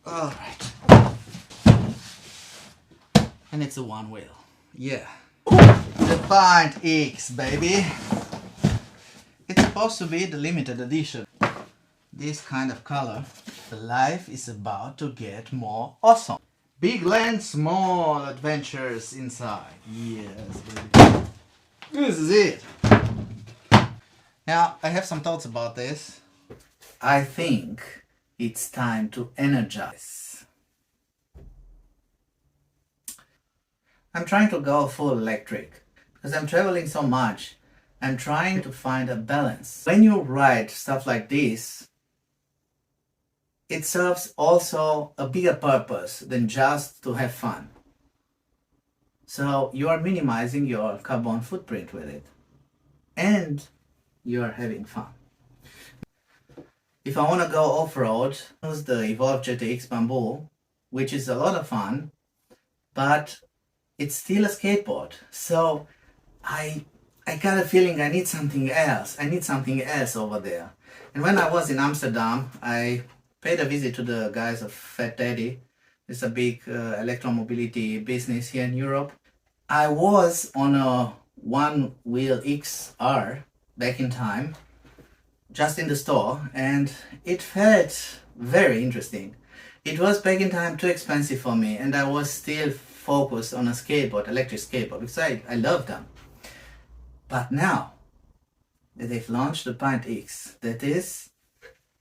Alright. And it's a OneWheel. Yeah. The Find X, baby. It's supposed to be the limited edition. This kind of color. The life is about to get more awesome. Big land, small adventures inside. Yes, baby. This is it. Now, I have some thoughts about this. I think it's time to energize. I'm trying to go full electric because I'm traveling so much. I'm trying to find a balance. When you ride stuff like this, it serves also a bigger purpose than just to have fun. So you are minimizing your carbon footprint with it. And you are having fun. If I want to go off-road, use the Evolve GTX Bamboo, which is a lot of fun, but it's still a skateboard. So I got a feeling I need something else. I need something else over there. And when I was in Amsterdam, I paid a visit to the guys of Fat Daddy. It's a big electromobility business here in Europe. I was on a OneWheel XR back in time, just in the store, and it felt very interesting. It was back in time too expensive for me, and I was still focused on a skateboard, electric skateboard, because I love them. But now that they've launched the Find X, that is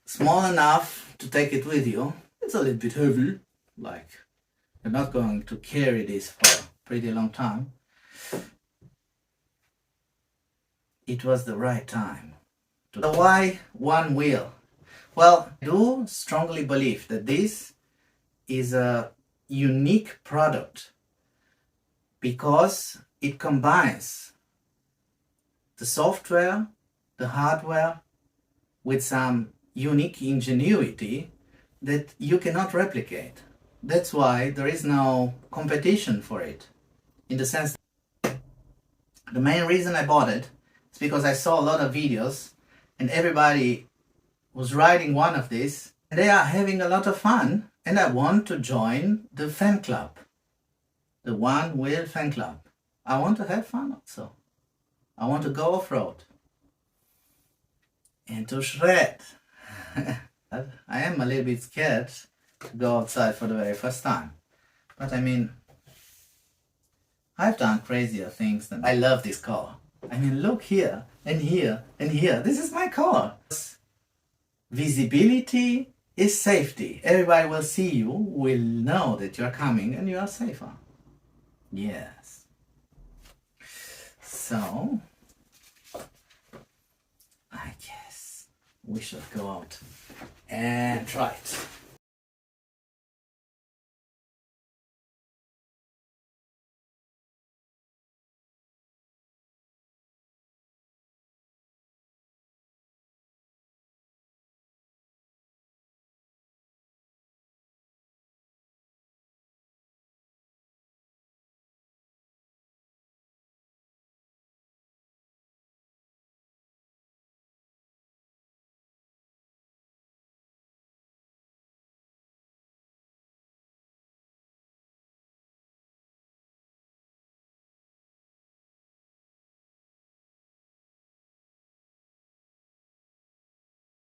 small enough to take it with you. It's a little bit heavy, like you're not going to carry this for a pretty long time. It was the right time. So why OneWheel? Well, I do strongly believe that this is a unique product because it combines the software, the hardware, with some unique ingenuity that you cannot replicate. That's why there is no competition for it. In the sense that the main reason I bought it is because I saw a lot of videos and everybody was riding one of these and they are having a lot of fun, and I want to join the fan club, the OneWheel fan club. I want to have fun also. I want to go off-road and to shred. I am a little bit scared to go outside for the very first time. But I mean, I've done crazier things than I love this car. I mean, look here and here and here. This is my car. Visibility is safety. Everybody will see you, will know that you're coming, and you are safer. Yes. So, I guess we should go out and try it.